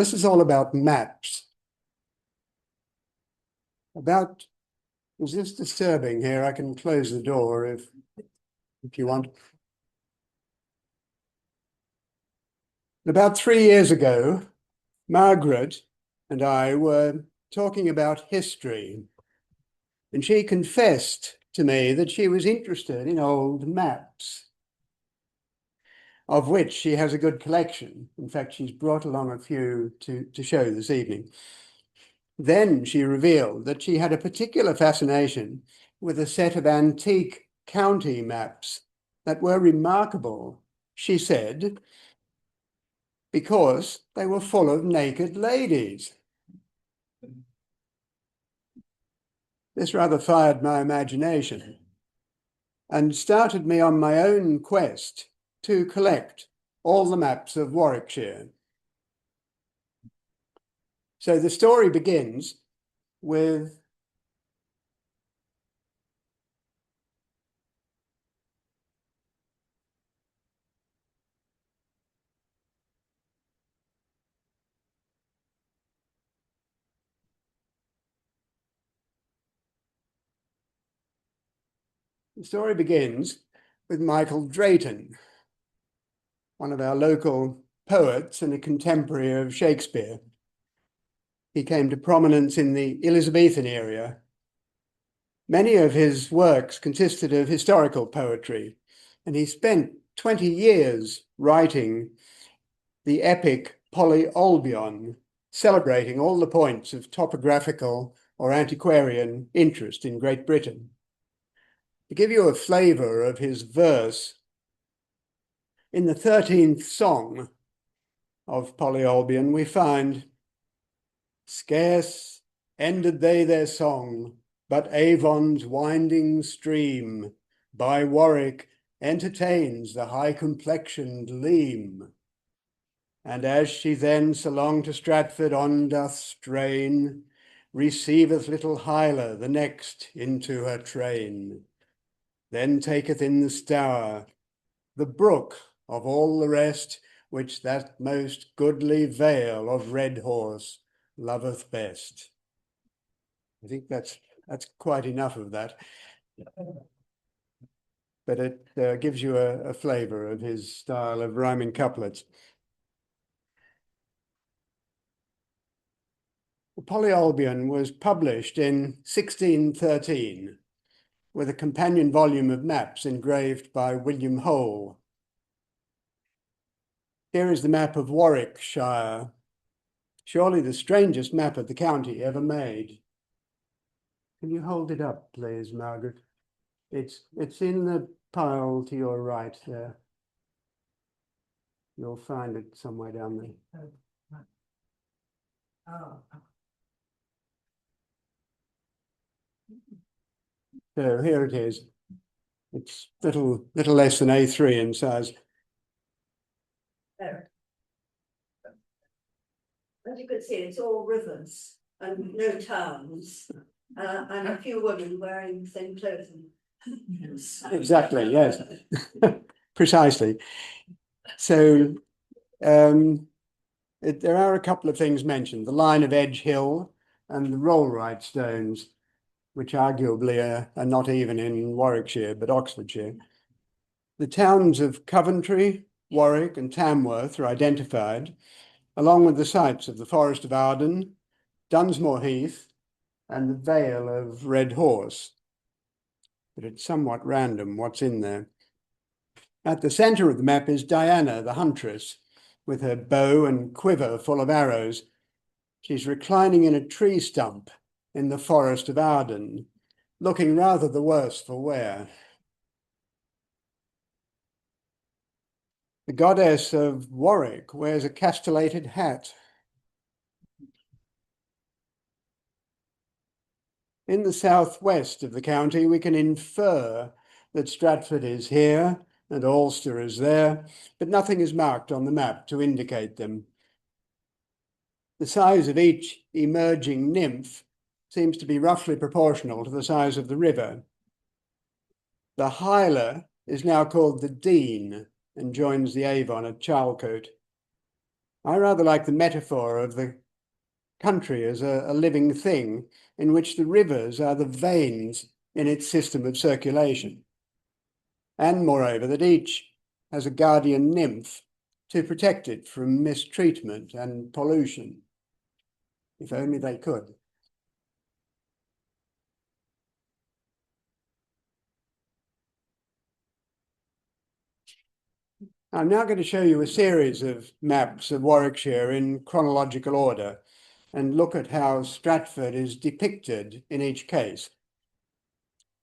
This is all about maps. Is this disturbing here? I can close the door if you want. About 3 years ago, Margaret and I were talking about history, and she confessed to me that she was interested in old maps, of which she has a good collection. In fact, she's brought along a few to show this evening. Then she revealed that she had a particular fascination with a set of antique county maps that were remarkable, she said, because they were full of naked ladies. This rather fired my imagination and started me on my own quest to collect all the maps of Warwickshire. So the story begins with Michael Drayton, one of our local poets and a contemporary of Shakespeare. He came to prominence in the Elizabethan era. Many of his works consisted of historical poetry, and he spent 20 years writing the epic Polyolbion, celebrating all the points of topographical or antiquarian interest in Great Britain. To give you a flavour of his verse, in the 13th song of Polyolbion, we find, "Scarce ended they their song, but Avon's winding stream by Warwick entertains the high-complexioned leam. And as she thence along to Stratford on doth strain, receiveth little Hyla the next into her train. Then taketh in the Stour, the brook of all the rest, which that most goodly vale of Red Horse loveth best." I think that's quite enough of that. But it gives you a flavour of his style of rhyming couplets. Polyolbion was published in 1613 with a companion volume of maps engraved by William Hole. Here is the map of Warwickshire, surely the strangest map of the county ever made. Can you hold it up, please, Margaret? It's in the pile to your right there. You'll find it somewhere down there. Oh. So here it is. It's little less than A3 in size. There. As you can see, it's all rivers and no towns, and a few women wearing the same clothing. Exactly, yes. Precisely. So there are a couple of things mentioned, the line of Edge Hill and the Rollright stones, which arguably are not even in Warwickshire, but Oxfordshire. The towns of Coventry, Warwick and Tamworth are identified, along with the sites of the Forest of Arden, Dunsmore Heath, and the Vale of Red Horse. But it's somewhat random what's in there. At the centre of the map is Diana, the huntress, with her bow and quiver full of arrows. She's reclining in a tree stump in the Forest of Arden, looking rather the worse for wear. The goddess of Warwick wears a castellated hat. In the southwest of the county, we can infer that Stratford is here and Ulster is there, but nothing is marked on the map to indicate them. The size of each emerging nymph seems to be roughly proportional to the size of the river. The Hyla is now called the Dean and joins the Avon at Charlecote. I rather like the metaphor of the country as a living thing in which the rivers are the veins in its system of circulation. And moreover, that each has a guardian nymph to protect it from mistreatment and pollution. If only they could. I'm now going to show you a series of maps of Warwickshire in chronological order and look at how Stratford is depicted in each case.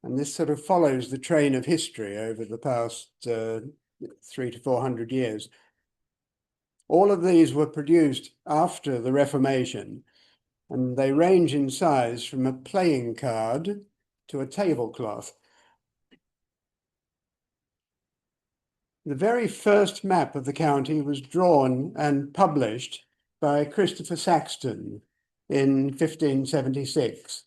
And this sort of follows the train of history over the past 300 to 400 years. All of these were produced after the Reformation, and they range in size from a playing card to a tablecloth. The very first map of the county was drawn and published by Christopher Saxton in 1576.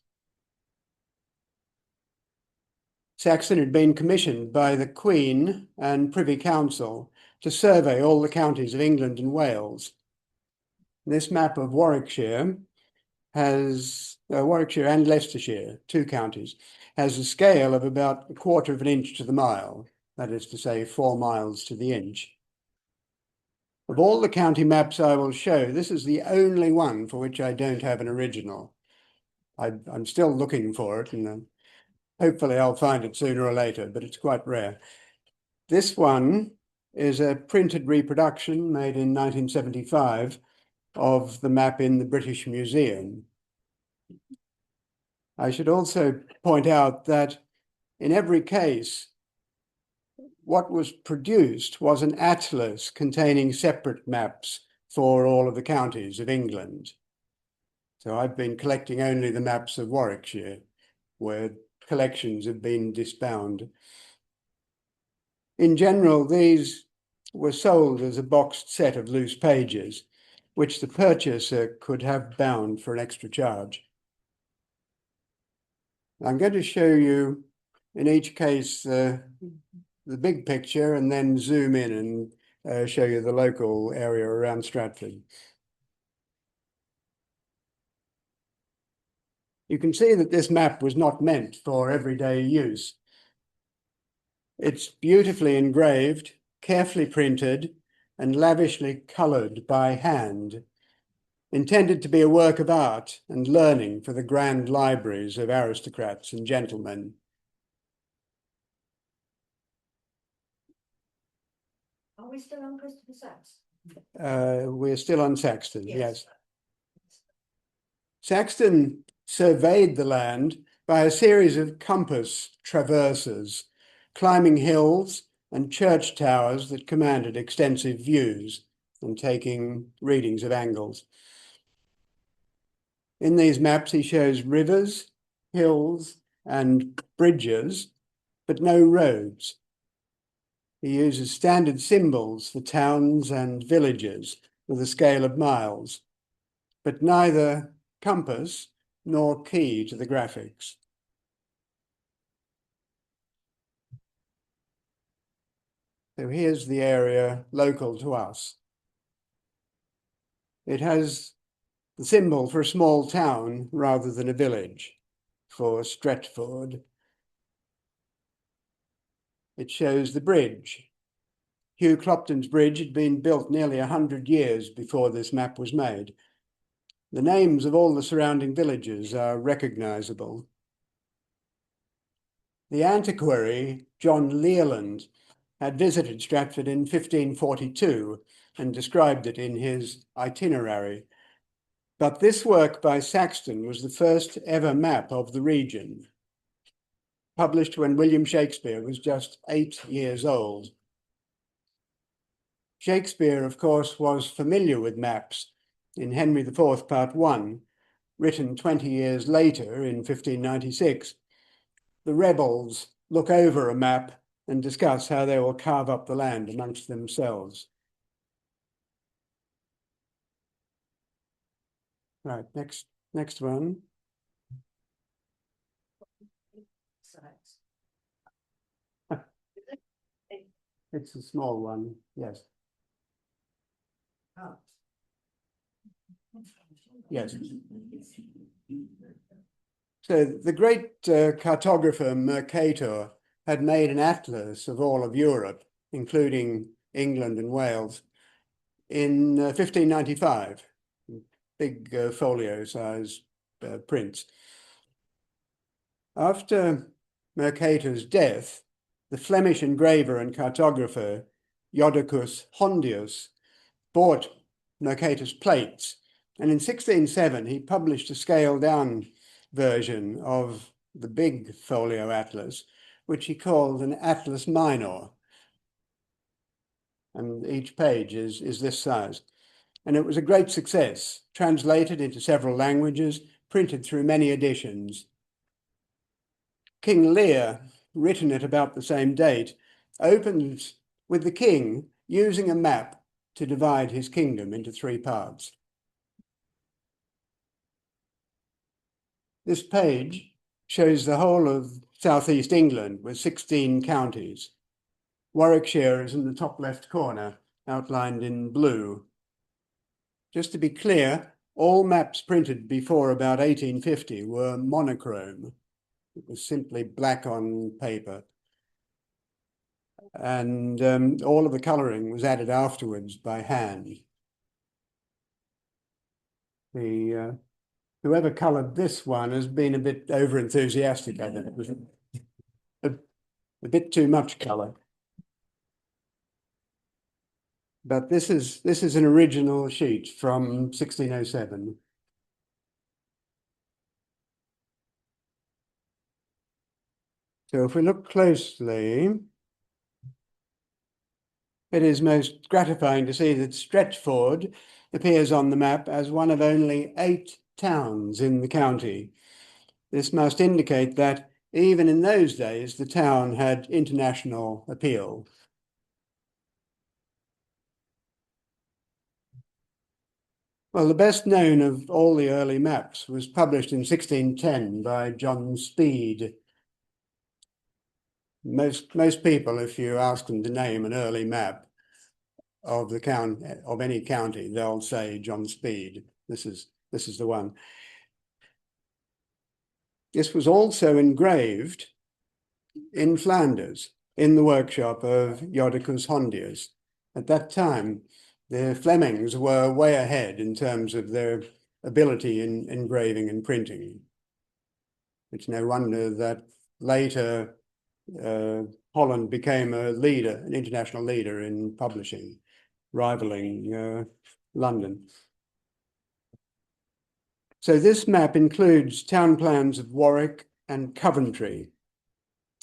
Saxton had been commissioned by the Queen and Privy Council to survey all the counties of England and Wales. This map of Warwickshire has, Warwickshire and Leicestershire, two counties, has a scale of about 1/4 of an inch to the mile. That is to say, 4 miles to the inch. Of all the county maps I will show, this is the only one for which I don't have an original. I'm still looking for it, and hopefully I'll find it sooner or later, but it's quite rare. This one is a printed reproduction made in 1975 of the map in the British Museum. I should also point out that in every case, what was produced was an atlas containing separate maps for all of the counties of England. So I've been collecting only the maps of Warwickshire, where collections have been disbound. In general, these were sold as a boxed set of loose pages, which the purchaser could have bound for an extra charge. I'm going to show you, in each case, the big picture and then zoom in and show you the local area around Stratford. You can see that this map was not meant for everyday use. It's beautifully engraved, carefully printed, and lavishly coloured by hand, intended to be a work of art and learning for the grand libraries of aristocrats and gentlemen. Are we still on Christopher Sachs? We're still on Saxton, yes. Yes. Saxton surveyed the land by a series of compass traverses, climbing hills and church towers that commanded extensive views and taking readings of angles. In these maps, he shows rivers, hills, and bridges, but no roads. He uses standard symbols for towns and villages with a scale of miles, but neither compass nor key to the graphics. So here's the area local to us. It has the symbol for a small town rather than a village, for Stratford. It shows the bridge. Hugh Clopton's bridge had been built nearly 100 years before this map was made. The names of all the surrounding villages are recognisable. The antiquary, John Learland, had visited Stratford in 1542 and described it in his itinerary. But this work by Saxton was the first ever map of the region, published when William Shakespeare was just 8 years old. Shakespeare, of course, was familiar with maps in Henry IV, Part 1, written 20 years later in 1596. The rebels look over a map and discuss how they will carve up the land amongst themselves. Right, next one. It's a small one, yes. Oh. Yes. So the great cartographer Mercator had made an atlas of all of Europe, including England and Wales, in 1595, big folio size prints. After Mercator's death, the Flemish engraver and cartographer Jodocus Hondius bought Mercator's plates, and in 1607 he published a scaled-down version of the big folio atlas, which he called an Atlas Minor. And each page is this size. And it was a great success, translated into several languages, printed through many editions. King Lear, written at about the same date, opens with the king using a map to divide his kingdom into 3 parts. This page shows the whole of southeast England with 16 counties. Warwickshire is in the top left corner, outlined in blue. Just to be clear, all maps printed before about 1850 were monochrome. It was simply black on paper. And all of the colouring was added afterwards by hand. Whoever coloured this one has been a bit over-enthusiastic, I think. It was a bit too much colour. But this is an original sheet from 1607. So if we look closely, it is most gratifying to see that Stratford appears on the map as one of only 8 towns in the county. This must indicate that even in those days, the town had international appeal. Well, the best known of all the early maps was published in 1610 by John Speed. Most people, if you ask them to name an early map of any county, they'll say John Speed. This is the one. This was also engraved in Flanders in the workshop of Jodocus Hondius. At that time, the Flemings were way ahead in terms of their ability in engraving and printing. It's no wonder that later Holland became an international leader in publishing, rivaling London. So this map includes town plans of Warwick and Coventry.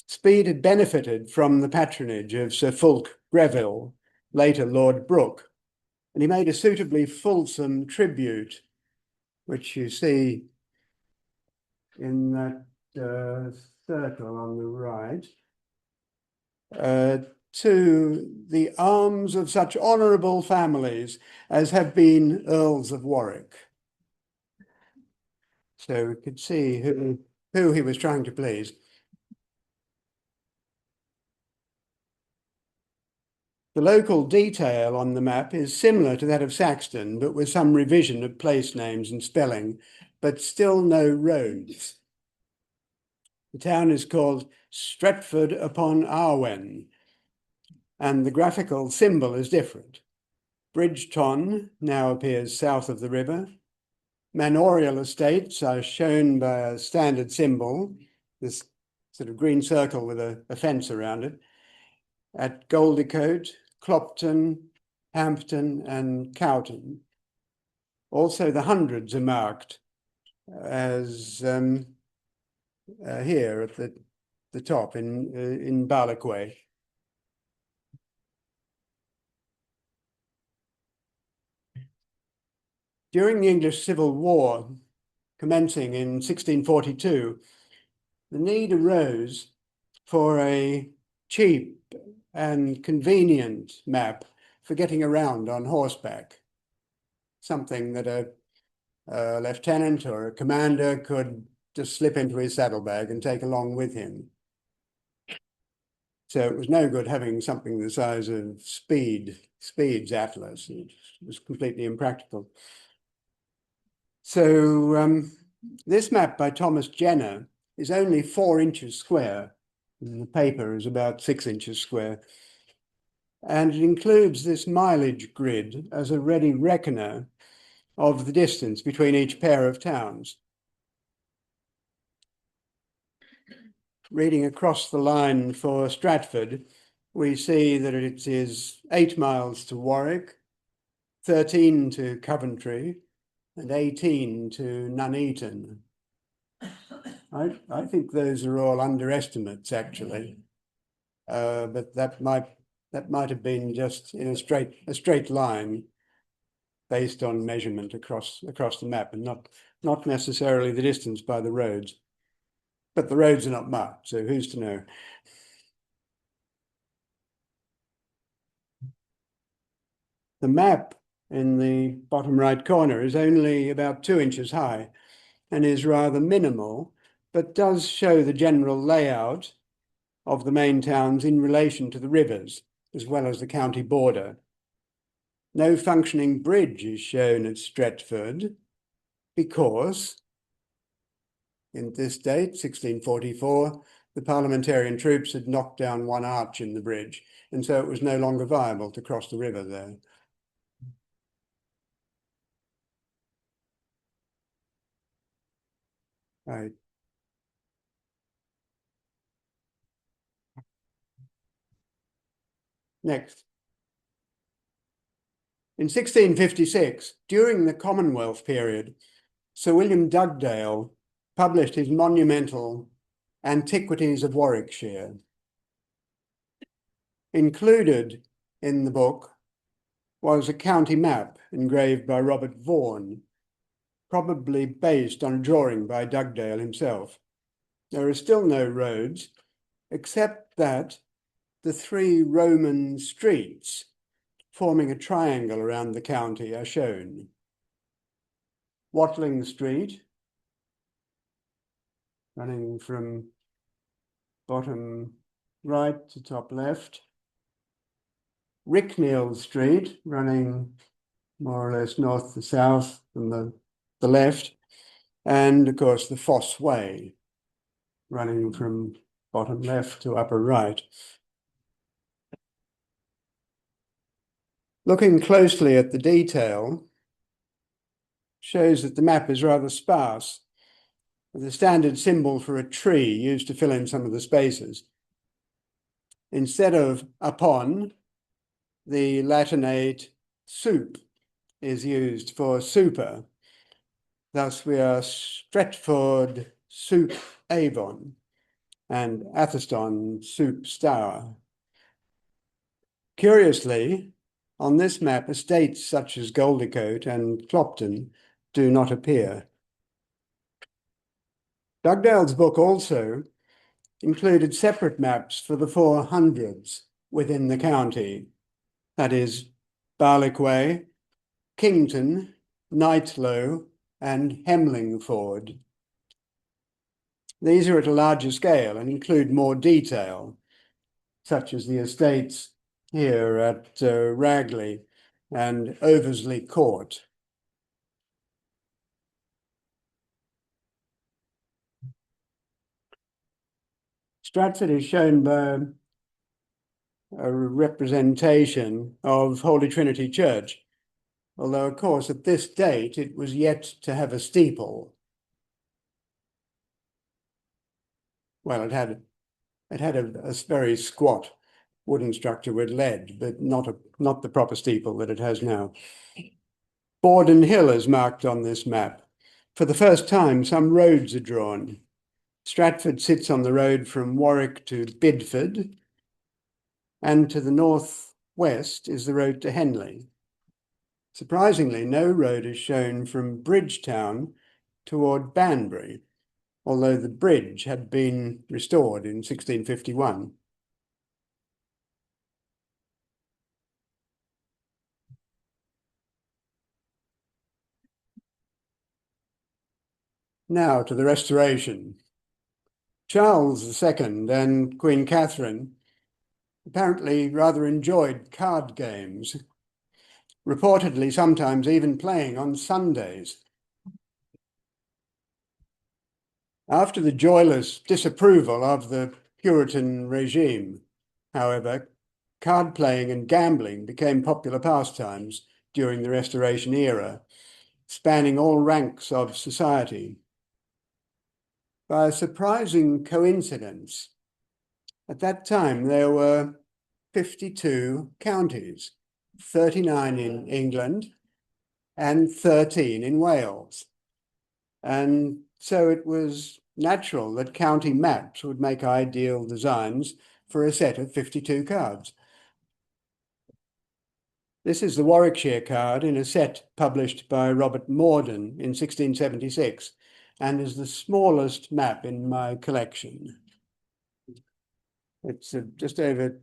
Speed had benefited from the patronage of Sir Fulk Greville, later Lord Brooke, and he made a suitably fulsome tribute, which you see in that circle on the right, to the arms of such honourable families as have been Earls of Warwick. So we could see who he was trying to please. The local detail on the map is similar to that of Saxton, but with some revision of place names and spelling, but still no roads. The town is called Stratford upon Arwen, and the graphical symbol is different. Bridgeton now appears south of the river. Manorial estates are shown by a standard symbol, this sort of green circle with a fence around it, at Goldicote, Clopton, Hampton, and Cowton. Also, the hundreds are marked as here at the top in Barlacquay. During the English Civil War, commencing in 1642, the need arose for a cheap and convenient map for getting around on horseback, something that a lieutenant or a commander could just slip into his saddlebag and take along with him. So it was no good having something the size of Speed's atlas. It was completely impractical. So this map by Thomas Jenner is only 4 inches square, and the paper is about 6 inches square. And it includes this mileage grid as a ready reckoner of the distance between each pair of towns. Reading across the line for Stratford, we see that it is 8 miles to Warwick, 13 to Coventry, and 18 to Nuneaton. I think those are all underestimates, actually, but that might have been just in a straight line based on measurement across the map, and not necessarily the distance by the roads. But the roads are not marked, so who's to know? The map in the bottom right corner is only about 2 inches high and is rather minimal, but does show the general layout of the main towns in relation to the rivers, as well as the county border. No functioning bridge is shown at Stratford because, in this date, 1644, the parliamentarian troops had knocked down one arch in the bridge, and so it was no longer viable to cross the river there. Right. Next. In 1656, during the Commonwealth period, Sir William Dugdale published his monumental Antiquities of Warwickshire. Included in the book was a county map engraved by Robert Vaughan, probably based on a drawing by Dugdale himself. There are still no roads, except that the 3 Roman streets forming a triangle around the county are shown. Watling Street, running from bottom right to top left. Ricknell Street, running more or less north to south from the left. And of course the Fosse Way, running from bottom left to upper right. Looking closely at the detail shows that the map is rather sparse, with a standard symbol for a tree used to fill in some of the spaces. Instead of upon, the Latinate soup is used for super. Thus we are Stratford soup Avon and Atherstone soup Stour. Curiously, on this map, estates such as Goldicote and Clopton do not appear. Dugdale's book also included separate maps for the 400s within the county, that is, Barlick, Kington, Knightlow, and Hemlingford. These are at a larger scale and include more detail, such as the estates here at Ragley and Oversley Court. Stratford is shown by a representation of Holy Trinity Church, although of course at this date it was yet to have a steeple. Well, it had a very squat wooden structure with lead, but not the proper steeple that it has now. Borden Hill is marked on this map. For the first time, some roads are drawn. Stratford sits on the road from Warwick to Bidford, and to the northwest is the road to Henley. Surprisingly, no road is shown from Bridgetown toward Banbury, although the bridge had been restored in 1651. Now to the Restoration. Charles II and Queen Catherine apparently rather enjoyed card games, reportedly sometimes even playing on Sundays. After the joyless disapproval of the Puritan regime, however, card playing and gambling became popular pastimes during the Restoration era, spanning all ranks of society. By a surprising coincidence, at that time there were 52 counties, 39 in England and 13 in Wales. And so it was natural that county maps would make ideal designs for a set of 52 cards. This is the Warwickshire card in a set published by Robert Morden in 1676 and is the smallest map in my collection. It's just over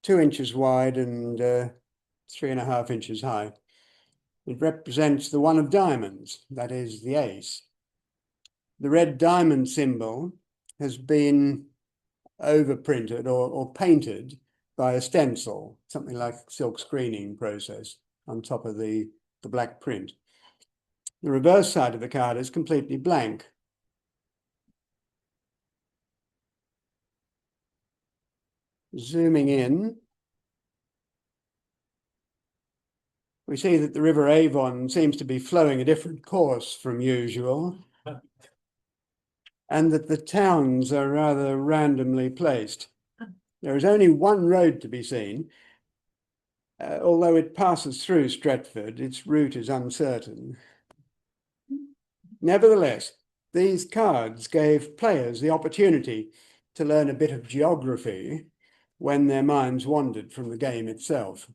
2 inches wide and 3.5 inches high. It represents the one of diamonds, that is the ace. The red diamond symbol has been overprinted or painted by a stencil, something like silk screening process on top of the black print. The reverse side of the card is completely blank. Zooming in, we see that the River Avon seems to be flowing a different course from usual, and that the towns are rather randomly placed. There is only one road to be seen. Although it passes through Stratford, its route is uncertain. Nevertheless, these cards gave players the opportunity to learn a bit of geography when their minds wandered from the game itself.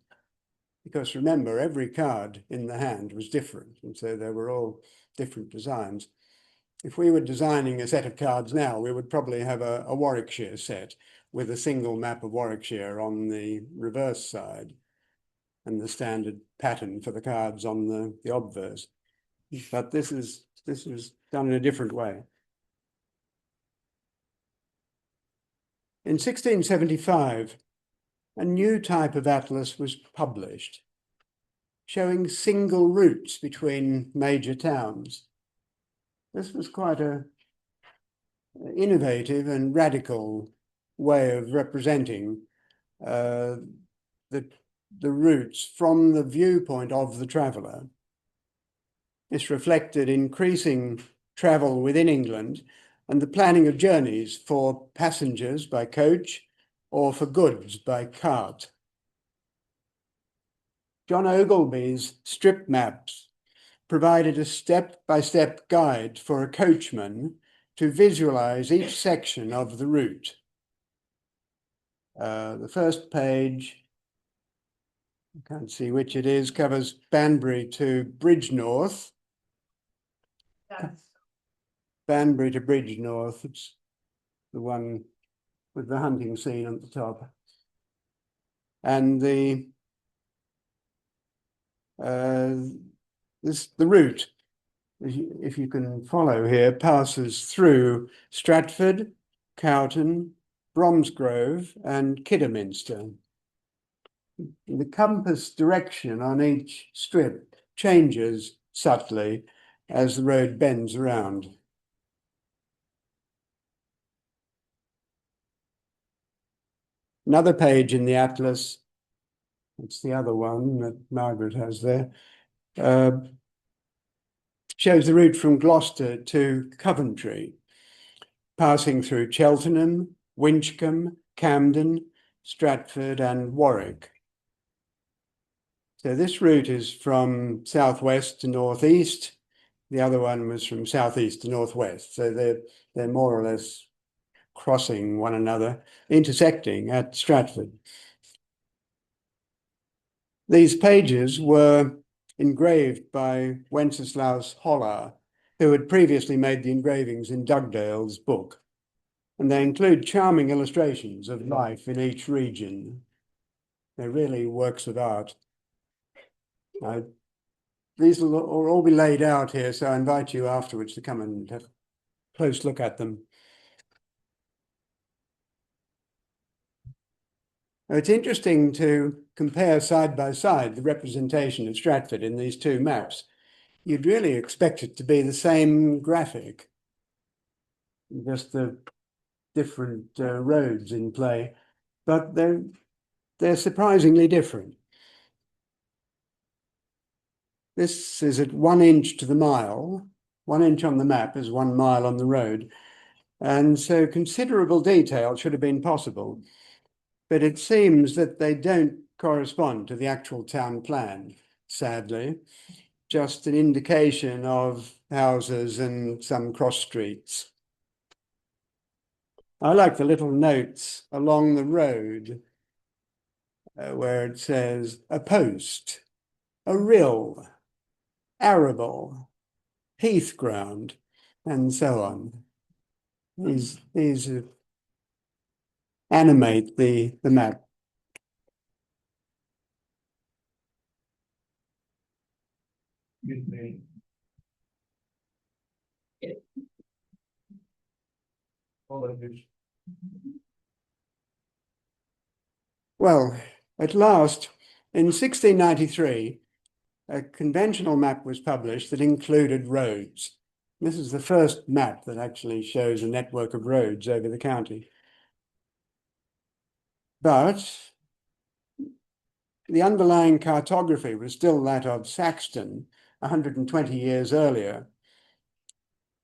Because remember, every card in the hand was different, and so they were all different designs. If we were designing a set of cards now, we would probably have a Warwickshire set with a single map of Warwickshire on the reverse side and the standard pattern for the cards on the obverse. But this was done in a different way. In 1675, a new type of atlas was published, showing single routes between major towns. This was quite an innovative and radical way of representing the routes from the viewpoint of the traveller. This reflected increasing travel within England and the planning of journeys for passengers by coach or for goods by cart. John Ogilby's strip maps provided a step-by-step guide for a coachman to visualize each section of the route. The first page, I can't see which it is, covers Banbury to Bridgenorth. Banbury to Bridgenorth, it's the one with the hunting scene at the top. And the route, if you can follow here, passes through Stratford, Cowton, Bromsgrove, and Kidderminster. The compass direction on each strip changes subtly as the road bends around. Another page in the atlas, it's the other one that Margaret has there, shows the route from Gloucester to Coventry, passing through Cheltenham, Winchcombe, Camden, Stratford, and Warwick. So this route is from southwest to northeast. The other one was from southeast to northwest. So they're more or less crossing one another, intersecting at Stratford. These pages were engraved by Wenceslaus Hollar, who had previously made the engravings in Dugdale's book. And they include charming illustrations of life in each region. They're really works of art. These will all be laid out here, so I invite you afterwards to come and have a close look at them. It's interesting to compare side by side the representation of Stratford in these two maps. You'd really expect it to be the same graphic. just the different roads in play, but they're surprisingly different. This is at 1 inch to the mile. 1 inch on the map is 1 mile on the road. And so considerable detail should have been possible. But it seems that they don't correspond to the actual town plan, sadly. Just an indication of houses and some cross streets. I like the little notes along the road where it says a post, a rill, arable, heath ground, and so on. These animate the map. Well, at last, in 1693, a conventional map was published that included roads. This is the first map that actually shows a network of roads over the county. But the underlying cartography was still that of Saxton 120 years earlier.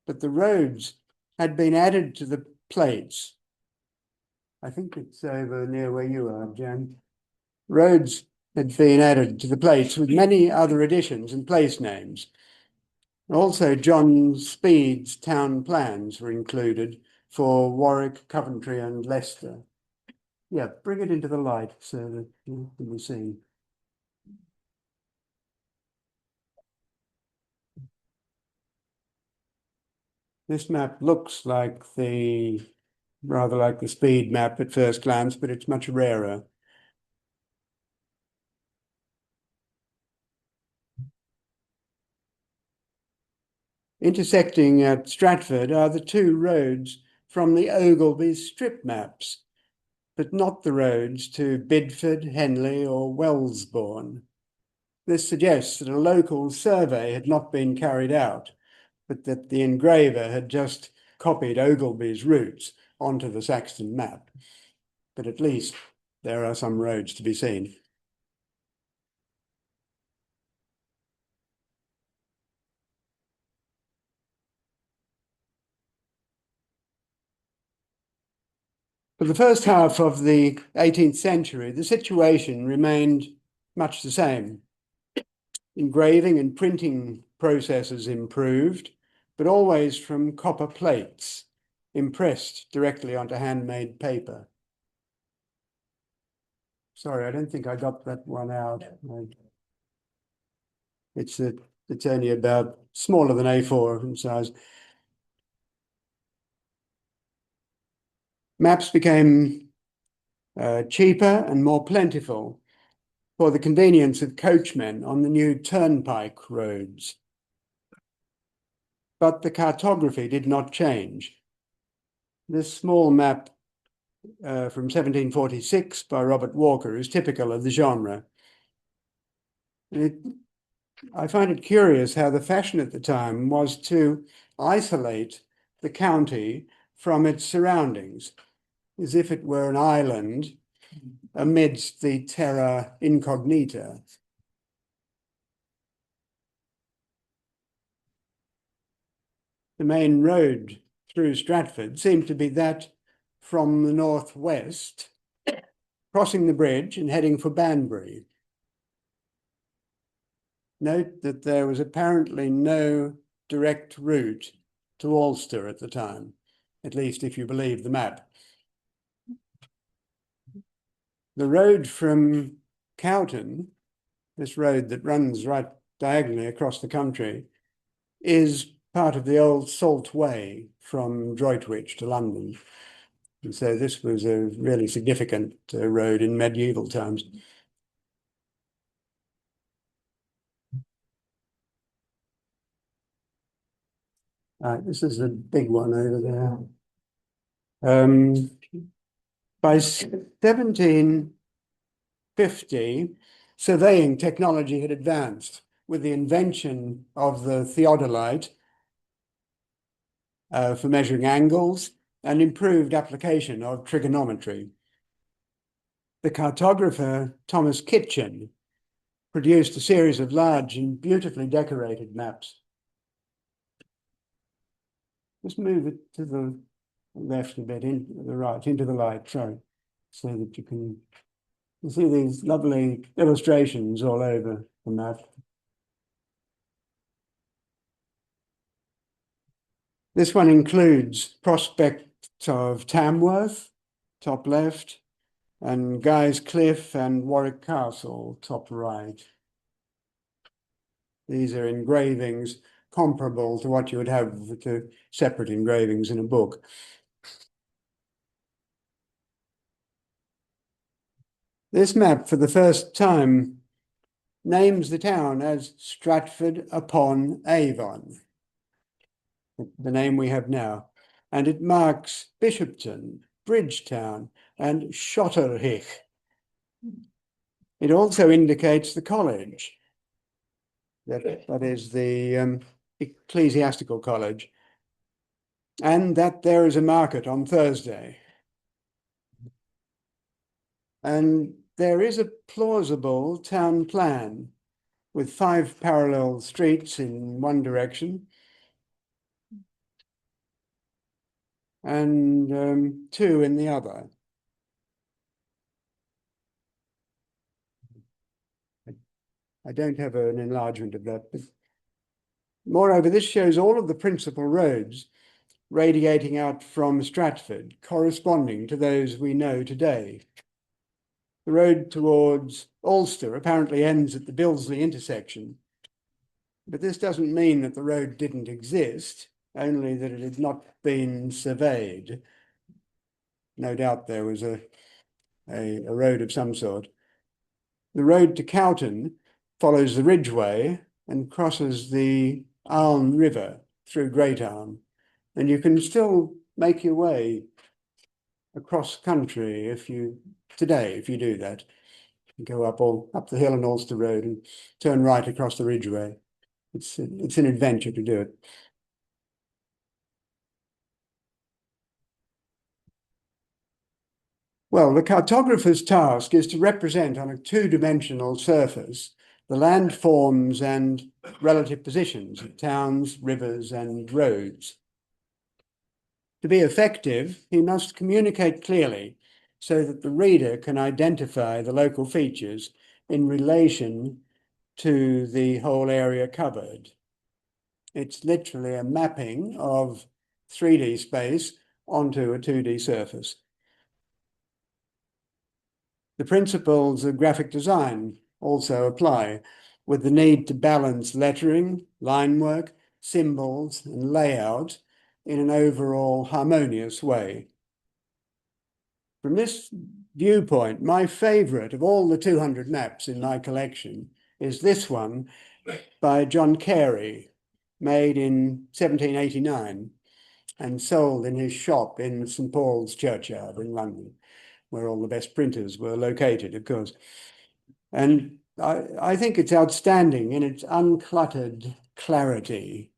But the roads had been added to the plates. I think it's over near where you are, Jan. Roads had been added to the plates with many other additions and place names. Also, John Speed's town plans were included for Warwick, Coventry, and Leicester. Yeah, bring it into the light so that you can be seen. This map looks like rather like the Speed map at first glance, but it's much rarer. Intersecting at Stratford are the two roads from the Ogilvy's strip maps, but not the roads to Bidford, Henley, or Wellesbourne. This suggests that a local survey had not been carried out, but that the engraver had just copied Ogilvy's routes onto the Saxton map. But at least there are some roads to be seen. For the first half of the 18th century, the situation remained much the same. Engraving and printing processes improved, but always from copper plates, impressed directly onto handmade paper. Sorry, I don't think I got that one out. It's only about smaller than A4 in size. Maps became cheaper and more plentiful for the convenience of coachmen on the new turnpike roads. But the cartography did not change. This small map from 1746 by Robert Walker is typical of the genre. I find it curious how the fashion at the time was to isolate the county from its surroundings, as if it were an island amidst the terra incognita. The main road through Stratford seemed to be that from the northwest, crossing the bridge and heading for Banbury. Note that there was apparently no direct route to Ulster at the time, at least if you believe the map. The road from Cowton, this road that runs right diagonally across the country, is part of the old Salt Way from Droitwich to London. And so this was a really significant road in medieval times. This is a big one over there. By 1750, surveying technology had advanced with the invention of the theodolite for measuring angles and improved application of trigonometry. The cartographer Thomas Kitchen produced a series of large and beautifully decorated maps. Just move it to the left a bit, into the right, into the light, sorry, so that you can see these lovely illustrations all over the map. This one includes prospects of Tamworth, top left, and Guy's Cliff and Warwick Castle, top right. These are engravings comparable to what you would have to separate engravings in a book. This map, for the first time, names the town as Stratford upon Avon, the name we have now, and it marks Bishopton, Bridgetown, and Schotterhich. It also indicates the college, that is the ecclesiastical college, and that there is a market on Thursday. And there is a plausible town plan with 5 parallel streets in one direction and 2 in the other. I don't have an enlargement of that, but moreover, this shows all of the principal roads radiating out from Stratford, corresponding to those we know today. The road towards Ulster apparently ends at the Billesley intersection, but this doesn't mean that the road didn't exist, only that it had not been surveyed. No doubt there was a road of some sort. The road to Cowton follows the Ridgeway and crosses the Arne River through Great Arne, and you can still make your way across country today if you do that. You go up the hill on Ulster Road and turn right across the Ridgeway. It's an adventure to do it. Well, the cartographer's task is to represent on a 2-dimensional surface the landforms and relative positions of towns, rivers, and roads. To be effective, he must communicate clearly so that the reader can identify the local features in relation to the whole area covered. It's literally a mapping of 3D space onto a 2D surface. The principles of graphic design also apply, with the need to balance lettering, line work, symbols, and layout in an overall harmonious way. From this viewpoint, my favorite of all the 200 maps in my collection is this one by John Carey, made in 1789 and sold in his shop in St. Paul's Churchyard in London, where all the best printers were located, of course. And I think it's outstanding in its uncluttered clarity.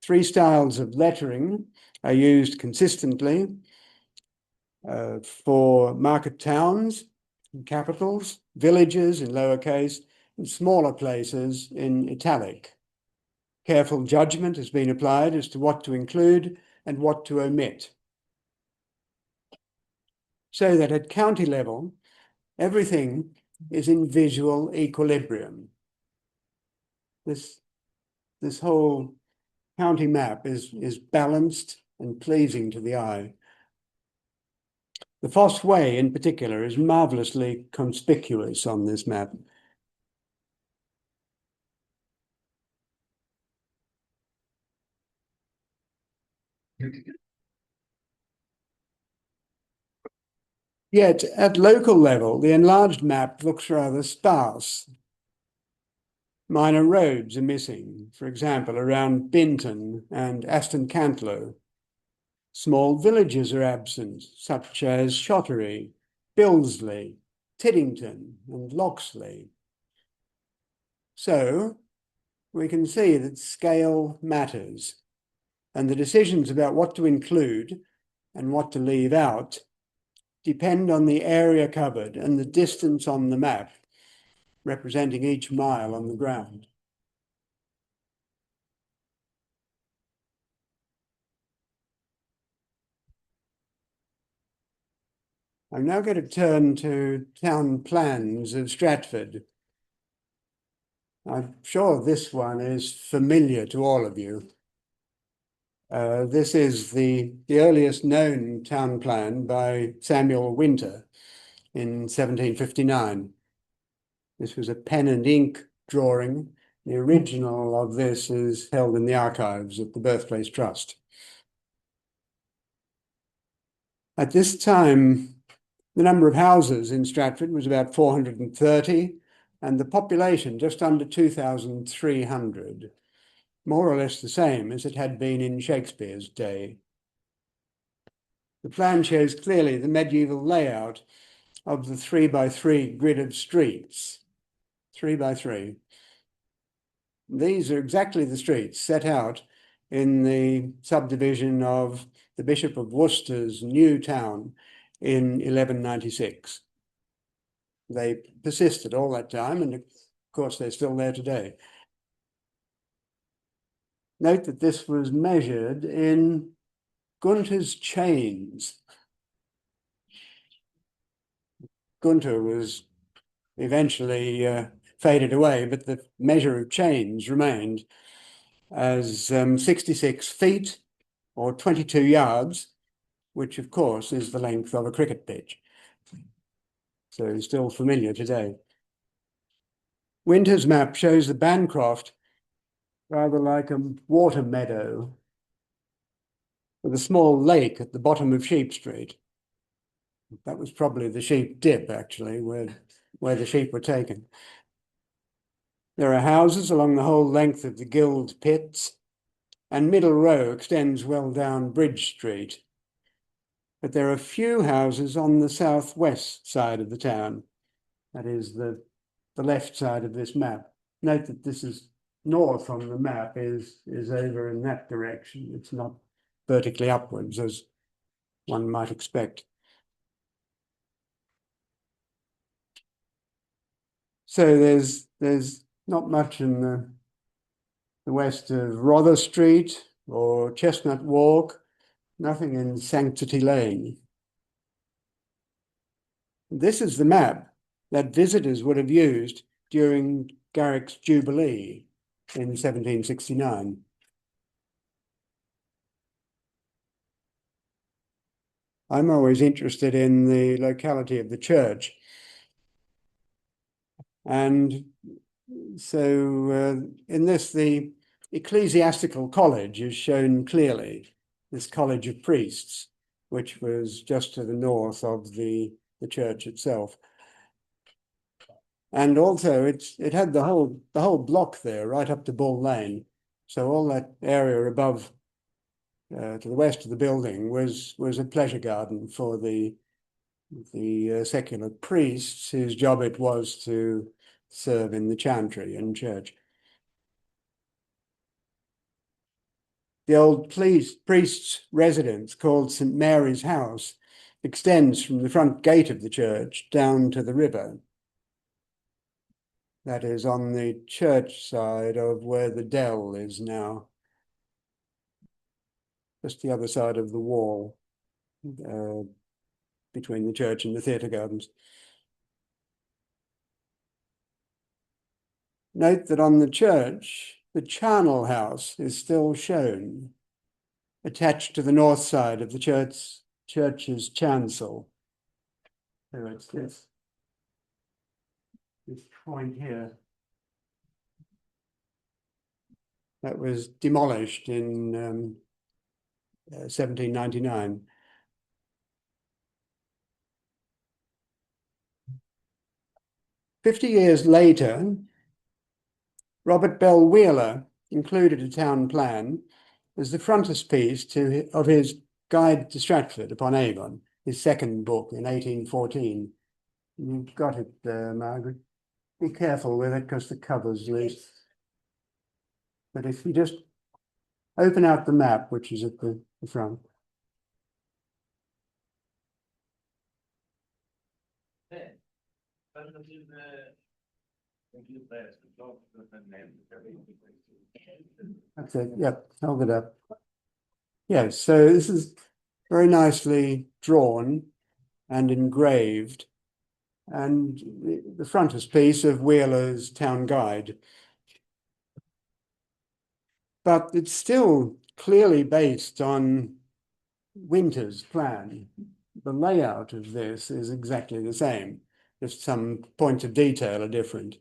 3 styles of lettering are used consistently for market towns, in capitals, villages in lowercase, and smaller places in italic. Careful judgment has been applied as to what to include and what to omit, so that at county level, everything is in visual equilibrium. This whole county map is balanced and pleasing to the eye. The Foss Way in particular is marvelously conspicuous on this map. Yet at local level, the enlarged map looks rather sparse. Minor roads are missing, for example, around Binton and Aston Cantlow. Small villages are absent, such as Shottery, Billesley, Tiddington, and Loxley. So we can see that scale matters. and the decisions about what to include and what to leave out depend on the area covered and the distance on the map, representing each mile on the ground. I'm now going to turn to town plans of Stratford. I'm sure this one is familiar to all of you. This is the earliest known town plan by Samuel Winter in 1759. This was a pen and ink drawing. The original of this is held in the archives at the Birthplace Trust. At this time, the number of houses in Stratford was about 430, and the population just under 2,300, more or less the same as it had been in Shakespeare's day. The plan shows clearly the medieval layout of the 3x3 grid of streets, 3x3. These are exactly the streets set out in the subdivision of the Bishop of Worcester's new town in 1196. They persisted all that time, and of course they're still there today. Note that this was measured in Gunter's chains. Gunter was eventually faded away, but the measure of chains remained as 66 feet or 22 yards, which of course is the length of a cricket pitch. So it's still familiar today. Winter's map shows the Bancroft rather like a water meadow with a small lake at the bottom of Sheep Street. That was probably the sheep dip, actually, where the sheep were taken. There are houses along the whole length of the Guild pits, and Middle Row extends well down Bridge Street. But there are few houses on the southwest side of the town. That is the left side of this map. Note that this is north on the map is over in that direction. It's not vertically upwards as one might expect. So there's not much in the west of Rother Street or Chestnut Walk, nothing in Sanctity Lane. This is the map that visitors would have used during Garrick's Jubilee in 1769. I'm always interested in the locality of the church. And so in this, the ecclesiastical college is shown clearly, this college of priests, which was just to the north of the church itself. And also it had the whole block there right up to Bull Lane. So all that area above to the west of the building was a pleasure garden for the secular priests whose job it was to serve in the chantry and church. The old priest's residence, called St. Mary's House, extends from the front gate of the church down to the river. That is on the church side of where the dell is now, just the other side of the wall between the church and the theatre gardens. Note that on the church, the charnel house is still shown, attached to the north side of the church's chancel. So it's this point here. That was demolished in 1799. "50 years later, Robert Bell Wheeler included a town plan as the frontispiece of his Guide to Stratford upon Avon, his second book in 1814. You've got it there, Margaret. Be careful with it because the cover's loose. But if you just open out the map, which is at the front. That's it. Yep, held it up. Yes, so this is very nicely drawn and engraved, and the frontispiece of Wheeler's Town Guide. But it's still clearly based on Winter's plan. The layout of this is exactly the same, just some points of detail are different.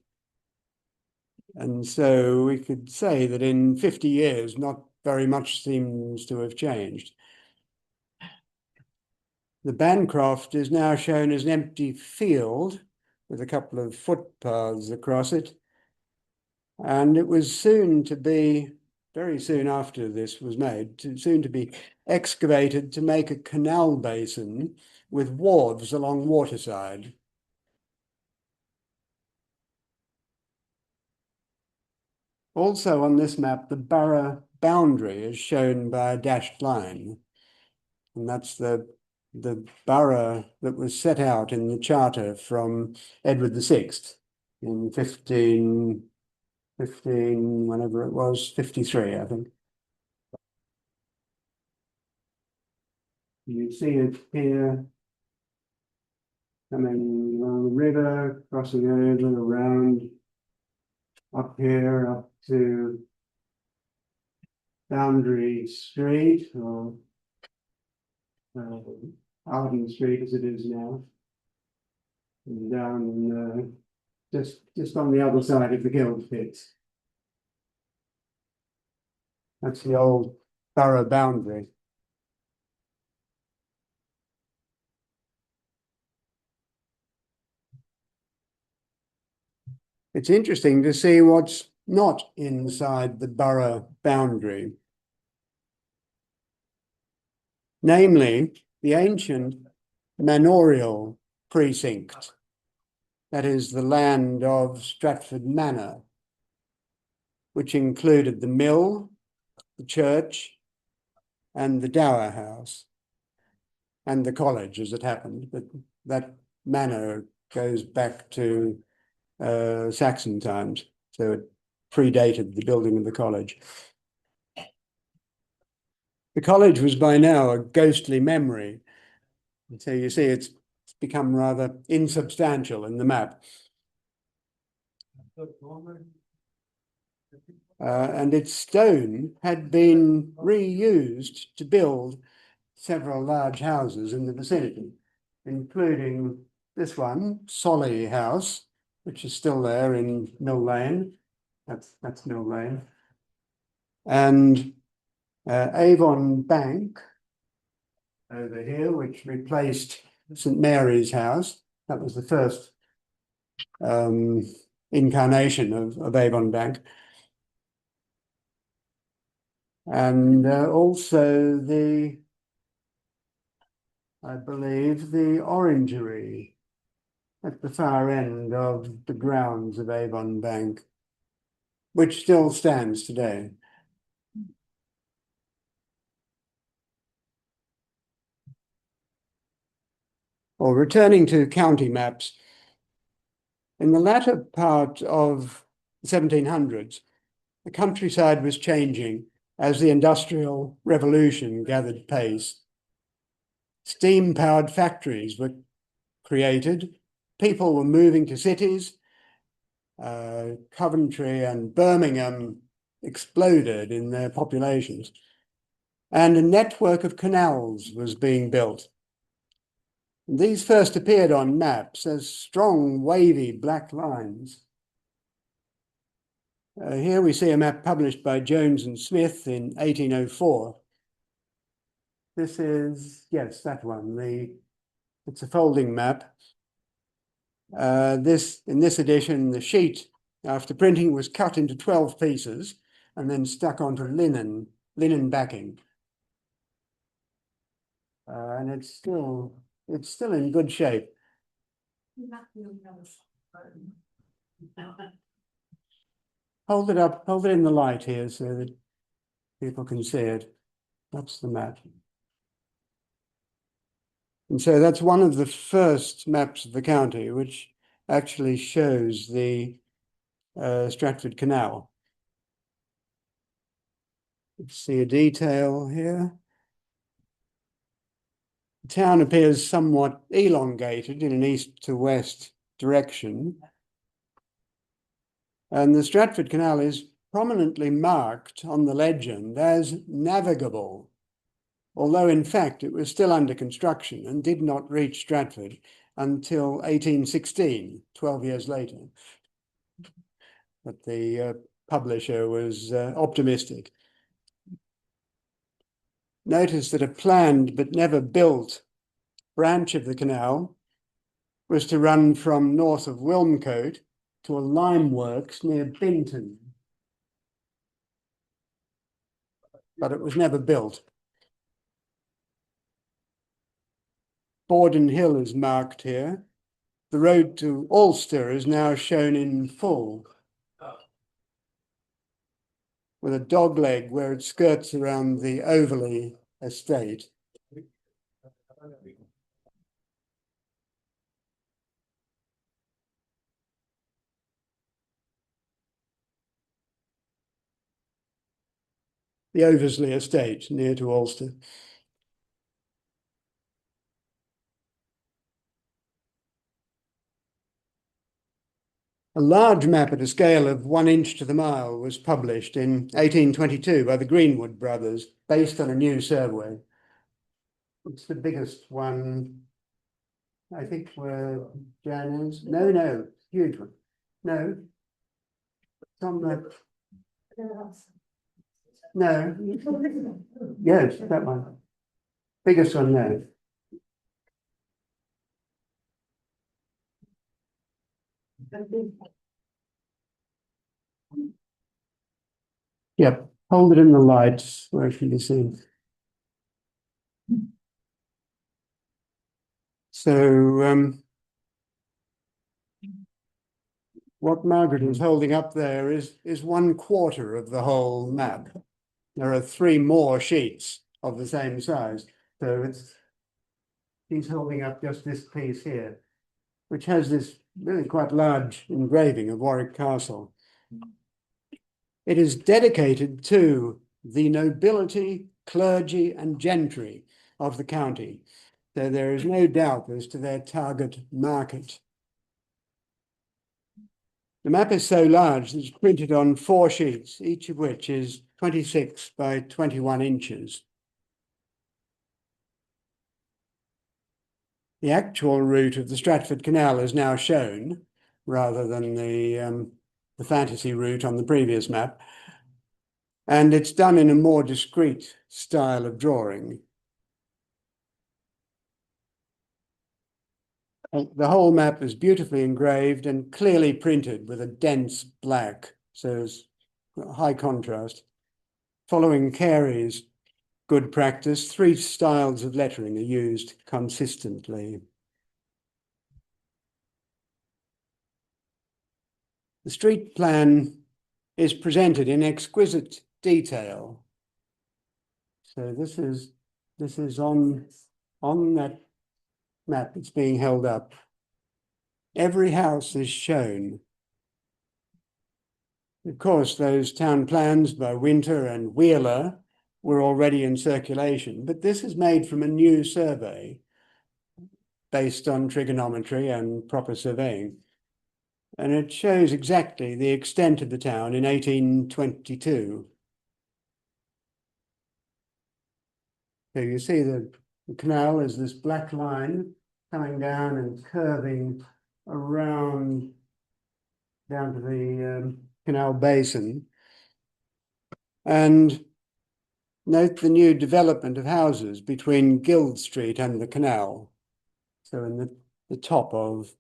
And so we could say that in 50 years, not very much seems to have changed. The Bancroft is now shown as an empty field with a couple of footpaths across it. And it was soon to be, very soon after this was made, soon to be excavated to make a canal basin with wharves along waterside. Also on this map, the borough boundary is shown by a dashed line. And that's the borough that was set out in the charter from Edward VI in 15, whenever it was, 53, I think. You see it here, coming along the river, crossing over, around, up here, up to Boundary Street, or Arden Street as it is now, and down just on the other side of the Guild Pits. That's the old borough boundary. It's interesting to see what's not inside the borough boundary. Namely, the ancient manorial precinct, that is the land of Stratford Manor, which included the mill, the church, and the dower house, and the college as it happened, but that manor goes back to Saxon times, so it predated the building of the college. The college was by now a ghostly memory, and so you see it's become rather insubstantial in the map. And its stone had been reused to build several large houses in the vicinity, including this one, Solly House, which is still there in Mill Lane. That's Mill Lane. And Avon Bank over here, which replaced St Mary's House. That was the first incarnation of Avon Bank. And also I believe, the orangery at the far end of the grounds of Avon Bank, which still stands today. Or returning to county maps, in the latter part of the 1700s, the countryside was changing as the Industrial Revolution gathered pace. Steam-powered factories were created, people were moving to cities, Coventry and Birmingham exploded in their populations, and a network of canals was being built. These first appeared on maps as strong, wavy black lines. Here we see a map published by Jones and Smith in 1804. This is, yes, that one. It's a folding map. In this edition, the sheet, after printing, was cut into 12 pieces and then stuck onto linen backing. And it's still in good shape. Hold it up, hold it in the light here so that People can see it. That's the map. And so that's one of the first maps of the county, which actually shows the Stratford Canal. Let's see a detail here. The town appears somewhat elongated in an east to west direction. And the Stratford Canal is prominently marked on the legend as navigable, although in fact it was still under construction and did not reach Stratford until 1816, 12 years later. But the publisher was optimistic. Notice that a planned but never built branch of the canal was to run from north of Wilmcote to a lime works near Binton. But it was never built. Borden Hill is marked here. The road to Ulster is now shown in full, with a dogleg where it skirts around the Overley estate. The Oversley estate near to Ulster. A large map at a scale of 1 inch to the mile was published in 1822 by the Greenwood brothers, based on a new survey. It's the biggest one, I think, where Jan is. No, huge one. No. It's on the... No. Yes, that one. Biggest one there. Yep, hold it in the light where it can be seen. So what Margaret is holding up there is 1/4 of the whole map. There are 3 more sheets of the same size. So he's holding up just this piece here, which has this really quite large engraving of Warwick Castle. It is dedicated to the nobility, clergy, and gentry of the county. So there is no doubt as to their target market. The map is so large that it's printed on 4 sheets, each of which is 26 by 21 inches. The actual route of the Stratford Canal is now shown, rather than the fantasy route on the previous map. And it's done in a more discreet style of drawing. The whole map is beautifully engraved and clearly printed with a dense black, so it's high contrast. Following Carey's good practice, 3 styles of lettering are used consistently. The street plan is presented in exquisite detail. So this is on that map that's being held up. Every house is shown. Of course, those town plans by Winter and Wheeler were already in circulation, but this is made from a new survey based on trigonometry and proper surveying. And it shows exactly the extent of the town in 1822. So you see the canal is this black line coming down and curving around down to the canal basin. And note the new development of houses between Guild Street and the canal. So in the top of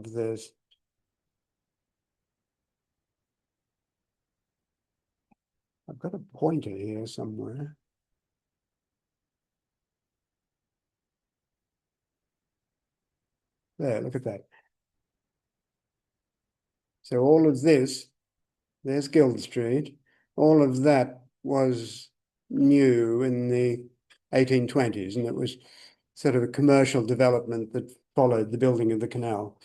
this. I've got a pointer here somewhere. There, look at that. So all of this, there's Guild Street, all of that was new in the 1820s, and it was sort of a commercial development that followed the building of the canal.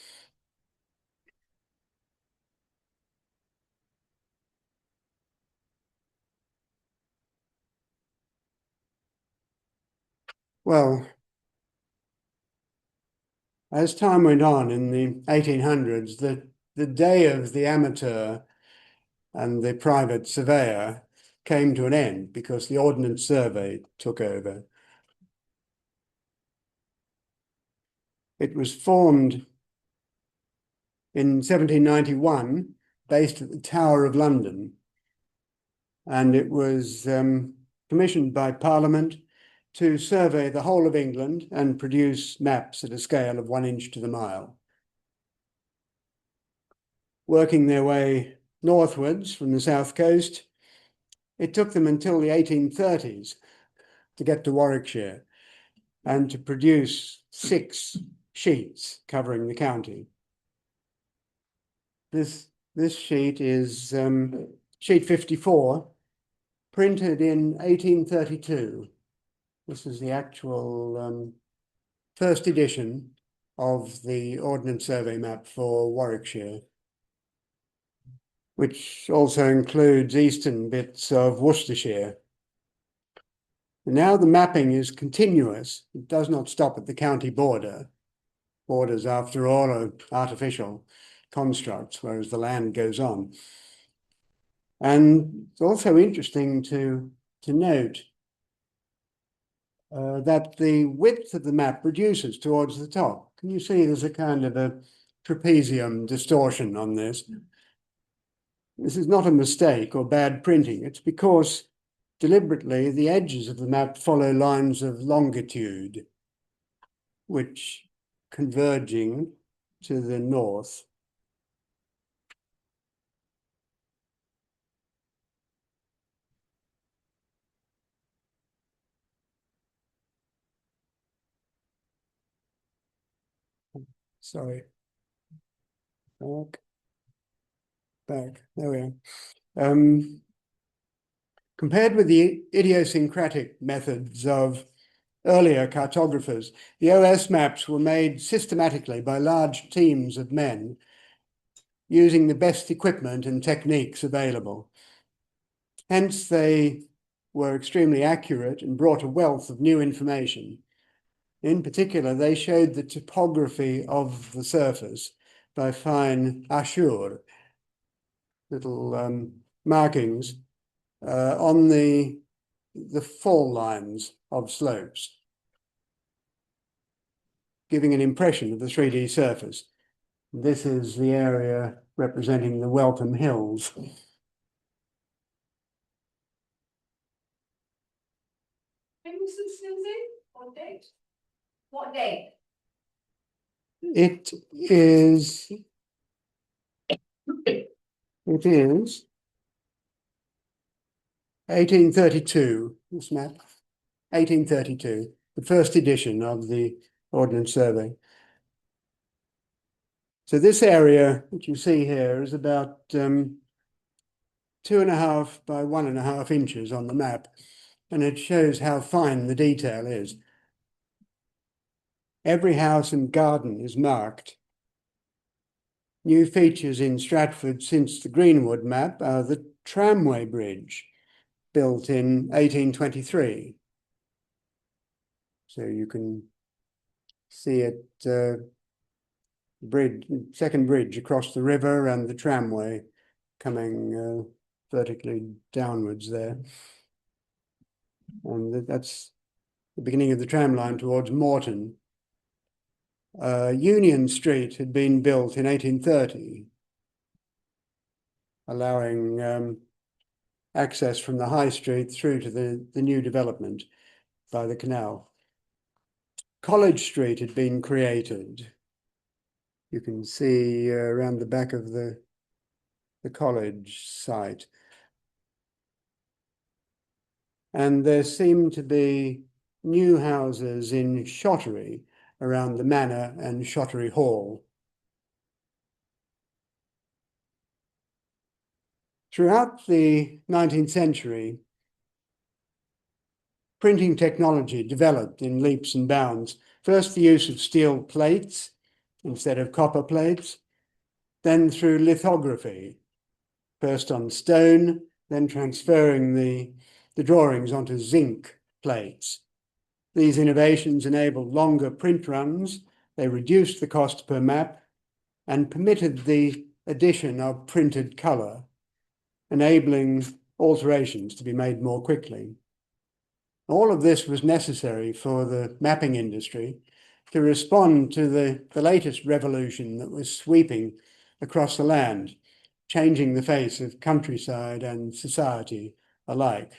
Well, as time went on in the 1800s, the day of the amateur and the private surveyor came to an end because the Ordnance Survey took over. It was formed in 1791, based at the Tower of London, and it was commissioned by Parliament to survey the whole of England and produce maps at a scale of 1 inch to the mile. Working their way northwards from the south coast, it took them until the 1830s to get to Warwickshire and to produce 6 sheets covering the county. This sheet is sheet 54, printed in 1832. This is the actual first edition of the Ordnance Survey map for Warwickshire, which also includes eastern bits of Worcestershire. Now the mapping is continuous. It does not stop at the county border. Borders, after all, are artificial constructs, whereas the land goes on. And it's also interesting to note that the width of the map reduces towards the top. Can you see there's a kind of a trapezium distortion on this? This is not a mistake or bad printing. It's because deliberately the edges of the map follow lines of longitude, which converging to the north. Sorry. Back. There we are. Compared with the idiosyncratic methods of earlier cartographers, the OS maps were made systematically by large teams of men using the best equipment and techniques available. Hence, they were extremely accurate and brought a wealth of new information. In particular, they showed the topography of the surface by fine hachures, little markings on the fall lines of slopes, giving an impression of the 3D surface. This is the area representing the Welcome Hills. What date? What date? It is 1832, this map, 1832, the first edition of the Ordnance Survey. So this area that you see here is about 2.5 by 1.5 inches on the map, and it shows how fine the detail is. Every house and garden is marked. New features in Stratford since the Greenwood map are the tramway bridge, built in 1823. So you can see it, second bridge across the river and the tramway coming vertically downwards there. And that's the beginning of the tram line towards Morton. Union Street had been built in 1830, allowing access from the High Street through to the new development by the canal. College Street had been created. You can see around the back of the college site. And there seem to be new houses in Shottery around the manor and Shottery Hall. Throughout the 19th century, printing technology developed in leaps and bounds. First, the use of steel plates instead of copper plates, then through lithography, first on stone, then transferring the drawings onto zinc plates. These innovations enabled longer print runs, they reduced the cost per map, and permitted the addition of printed colour, enabling alterations to be made more quickly. All of this was necessary for the mapping industry to respond to the latest revolution that was sweeping across the land, changing the face of countryside and society alike.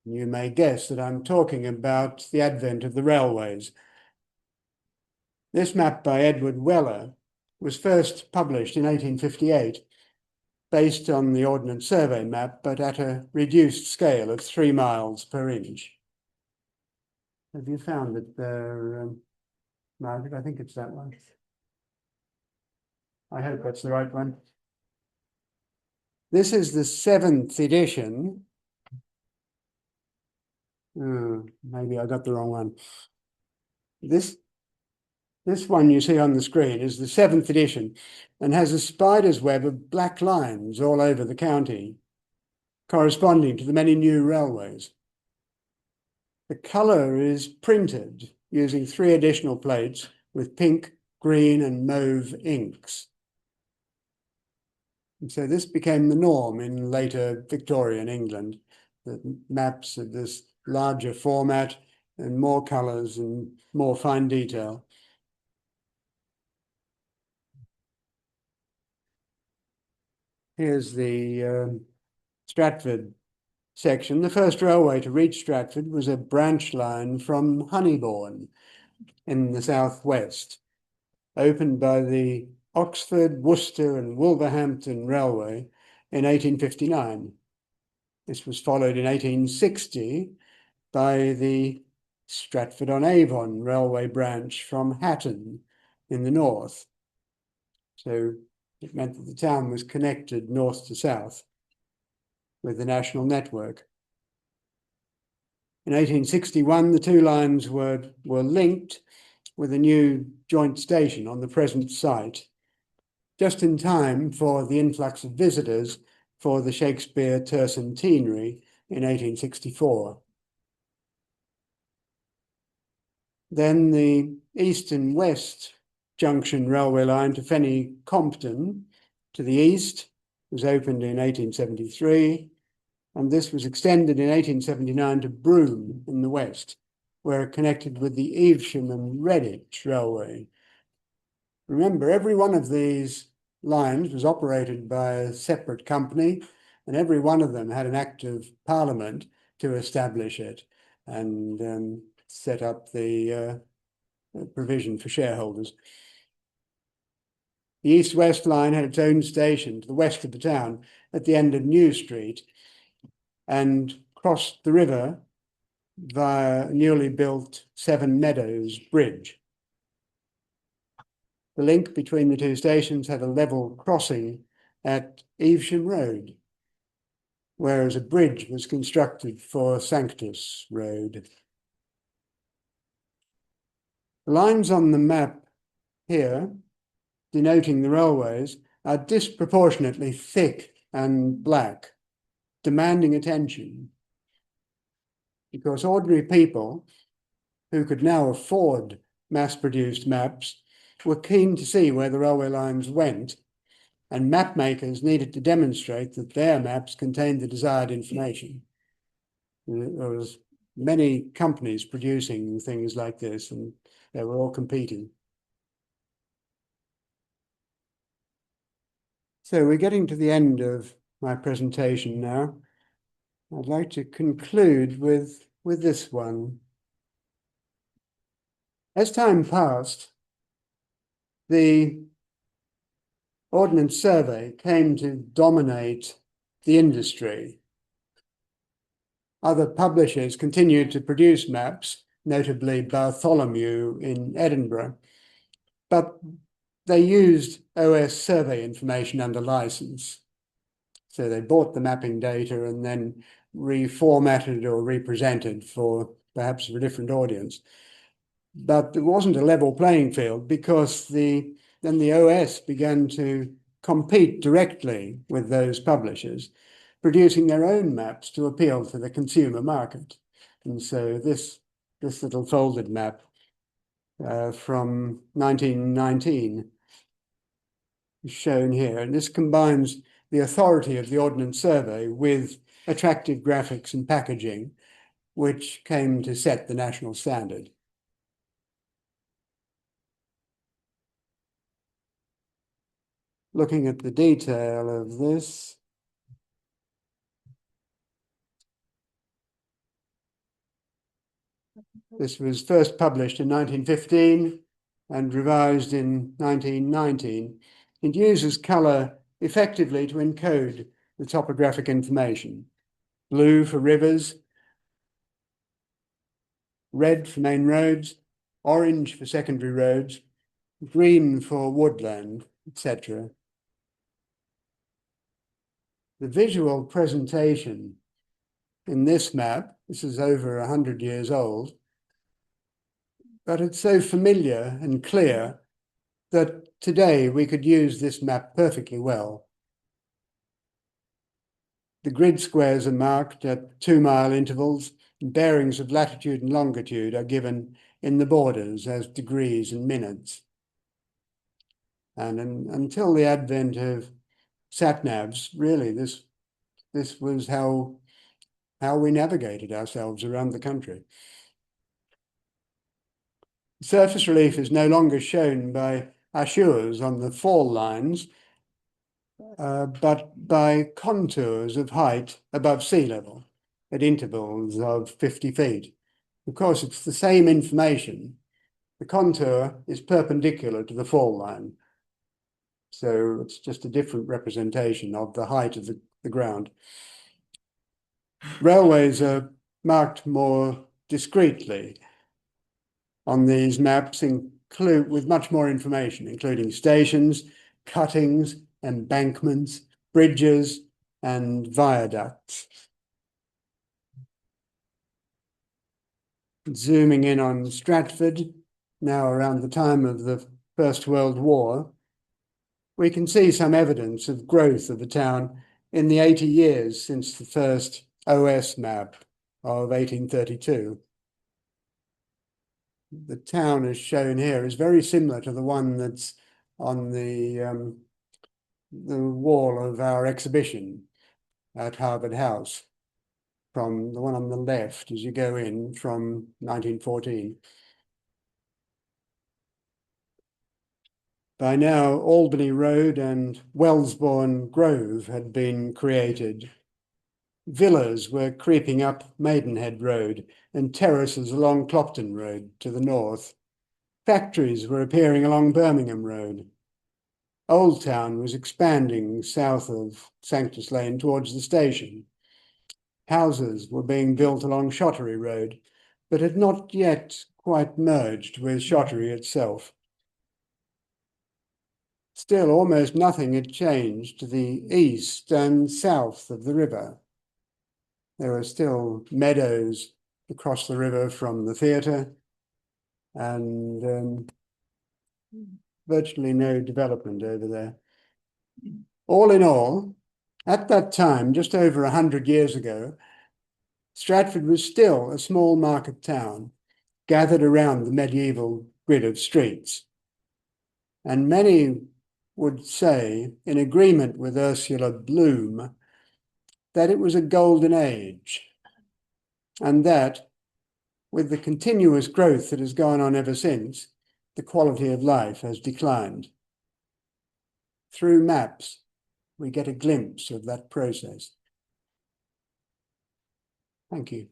You may guess that I'm talking about the advent of the railways. This map by Edward Weller was first published in 1858, based on the Ordnance Survey map, but at a reduced scale of 3 miles per inch. Have you found it there, Margaret? I think it's that one. I hope that's the right one. This is the 7th edition. Maybe I got the wrong one. This one you see on the screen is the 7th edition and has a spider's web of black lines all over the county, corresponding to the many new railways. The colour is printed using 3 additional plates with pink, green, and mauve inks. And so this became the norm in later Victorian England, that maps of this larger format and more colours and more fine detail. Here's the Stratford section. The first railway to reach Stratford was a branch line from Honeybourne in the southwest, opened by the Oxford, Worcester and Wolverhampton Railway in 1859. This was followed in 1860 by the Stratford-on-Avon railway branch from Hatton in the north. So it meant that the town was connected north to south with the national network. In 1861, the 2 lines were linked with a new joint station on the present site, just in time for the influx of visitors for the Shakespeare tercentenary in 1864. Then the east and west junction railway line to Fenny Compton to the east was opened in 1873, and this was extended in 1879 to Broome in the west, where it connected with the Evesham and Redditch Railway. Remember, every one of these lines was operated by a separate company, and every one of them had an act of parliament to establish it and set up the provision for shareholders. The east-west line had its own station to the west of the town at the end of New Street and crossed the river via a newly built Seven Meadows Bridge. The link between the 2 stations had a level crossing at Evesham Road, whereas a bridge was constructed for Sanctus Road. The lines on the map here, denoting the railways, are disproportionately thick and black, demanding attention, because ordinary people who could now afford mass-produced maps were keen to see where the railway lines went, and map makers needed to demonstrate that their maps contained the desired information. There was many companies producing things like this, and they were all competing. So we're getting to the end of my presentation now. I'd like to conclude with this one. As time passed, the Ordnance Survey came to dominate the industry. Other publishers continued to produce maps, notably Bartholomew in Edinburgh, but they used OS survey information under license. So they bought the mapping data and then reformatted or represented for perhaps for a different audience. But there wasn't a level playing field because then the OS began to compete directly with those publishers, producing their own maps to appeal to the consumer market. And so this little folded map from 1919 is shown here. And this combines the authority of the Ordnance Survey with attractive graphics and packaging, which came to set the national standard. Looking at the detail of this, this was first published in 1915 and revised in 1919. It uses colour effectively to encode the topographic information. Blue for rivers, red for main roads, orange for secondary roads, green for woodland, etc. The visual presentation in this map, this is over 100 years old, but it's so familiar and clear that today we could use this map perfectly well. The grid squares are marked at 2-mile intervals, and bearings of latitude and longitude are given in the borders as degrees and minutes. And until the advent of sat-navs, really, this was how we navigated ourselves around the country. Surface relief is no longer shown by hachures on the fall lines, but by contours of height above sea level at intervals of 50 feet. Of course, it's the same information. The contour is perpendicular to the fall line. So it's just a different representation of the height of the ground. Railways are marked more discreetly on these maps, with much more information, including stations, cuttings, embankments, bridges, and viaducts. Zooming in on Stratford, now around the time of the First World War, we can see some evidence of growth of the town in the 80 years since the first OS map of 1832. The town as shown here is very similar to the one that's on the wall of our exhibition at Harvard House, from the one on the left as you go in from 1914. By now, Albany Road and Wellesbourne Grove had been created. Villas were creeping up Maidenhead Road and terraces along Clopton Road to the north. Factories were appearing along Birmingham Road. Old Town was expanding south of Sanctus Lane towards the station. Houses were being built along Shottery Road, but had not yet quite merged with Shottery itself. Still, almost nothing had changed to the east and south of the river. There were still meadows across the river from the theatre, and virtually no development over there. All in all, at that time, just over 100 years ago, Stratford was still a small market town, gathered around the medieval grid of streets. And many would say, in agreement with Ursula Bloom, that it was a golden age, and that, with the continuous growth that has gone on ever since, the quality of life has declined. Through maps, we get a glimpse of that process. Thank you.